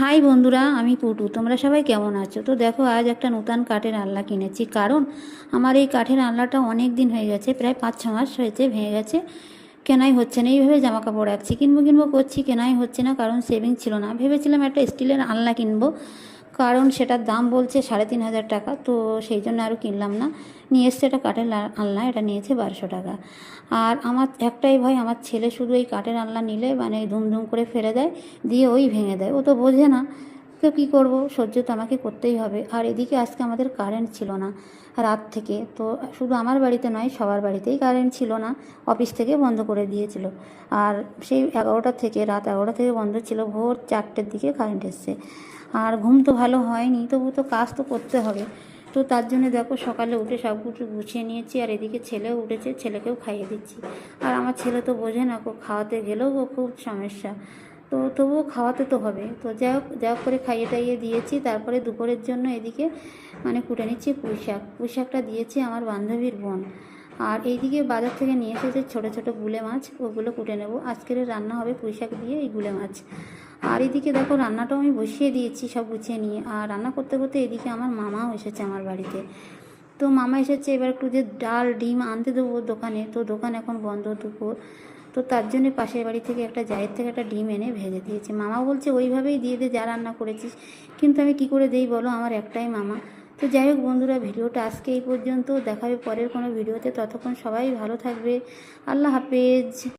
High বন্ধুরা, আমি পুটু। তোমরা সবাই কেমন আছো? তো দেখো, আজ একটা নতুন কাঠের আলনা কিনেছি। কারণ আমার এই কাঠের আলনাটা অনেক দিন হয়ে গেছে, প্রায় 5-6 মাস হয়েছে, ভেঙে গেছে, কেনাই হচ্ছে না। এইভাবে জামা কাপড় রাখছি, কিনবো কিনবো করছি, কেনাই হচ্ছে না, কারণ সেভিং ছিল না। ভেবেছিলাম একটা স্টিলের আলনা কিনবো, কারণ সেটার দাম বলছে 3,500 টাকা। তো সেই জন্য আরও কিনলাম না। নিয়ে এসছে একটা কাঠের আলনা, এটা নিয়েছে 1200 টাকা। আর আমার একটাই ভয়, আমার ছেলে শুধু এই কাঠের আলনা নিলে মানে ধুমধুম করে ফেলে দেয়, দিয়ে ওই ভেঙে দেয়। ও তো বোঝে না, তো কী করবো, সহ্য তো আমাকে করতেই হবে। আর এদিকে আজকে আমাদের কারেন্ট ছিল না রাত থেকে। তো শুধু আমার বাড়িতে নয়, সবার বাড়িতেই কারেন্ট ছিল না, অফিস থেকে বন্ধ করে দিয়েছিল। আর সেই 11টা থেকে, রাত 11টা থেকে বন্ধ ছিল, ভোর 4টের দিকে কারেন্ট এসছে। আর ঘুম তো ভালো হয়নি, তবু তো কাজ তো করতে হবে। তো তার জন্য দেখো, সকালে উঠে সব কিছু গুছিয়ে নিয়েছি। আর এদিকে ছেলেও উঠেছে, ছেলেকেও খাইয়ে দিচ্ছি। আর আমার ছেলে তো বোঝে না, খাওয়াতে গেলেও খুব সমস্যা। তো তবুও খাওয়াতে তো হবে। তো যা হোক করে খাইয়ে টাইয়ে দিয়েছি। তারপরে দুপুরের জন্য এদিকে মানে কুটে নিচ্ছি পুঁইশাকটা দিয়েছি আমার বান্ধবীর বোন। আর এইদিকে বাজার থেকে নিয়ে এসেছে ছোটো ছোটো গুলে মাছ, ওগুলো কুটে নেব। আজকের রান্না হবে পুঁইশাক দিয়ে এই গুলে মাছ। আর এদিকে দেখো, রান্নাটাও আমি বসিয়ে দিয়েছি সব গুছিয়ে নিয়ে। আর রান্না করতে করতে এদিকে আমার মামাও এসেছে আমার বাড়িতে। তো মামা এসেছে, এবার একটু যে ডাল ডিম আনতে দেবো দোকানে, তো দোকান এখন বন্ধ দুপুর। তো তার জন্য পাশের বাড়ি থেকে একটা জায়ের থেকে একটা ডিম এনে ভেজে দিয়েছে। মামা বলছে ওইভাবেই দিয়ে দে যা রান্না করেছিস। কিন্তু আমি কি করে দেই বলো, আমার একটাই মামা। তো যাই হোক বন্ধুরা, ভিডিওটা আজকে এই পর্যন্ত। দেখা হবে পরের কোনো ভিডিওতে। ততক্ষণ সবাই ভালো থাকবে। আল্লাহ হাফেজ।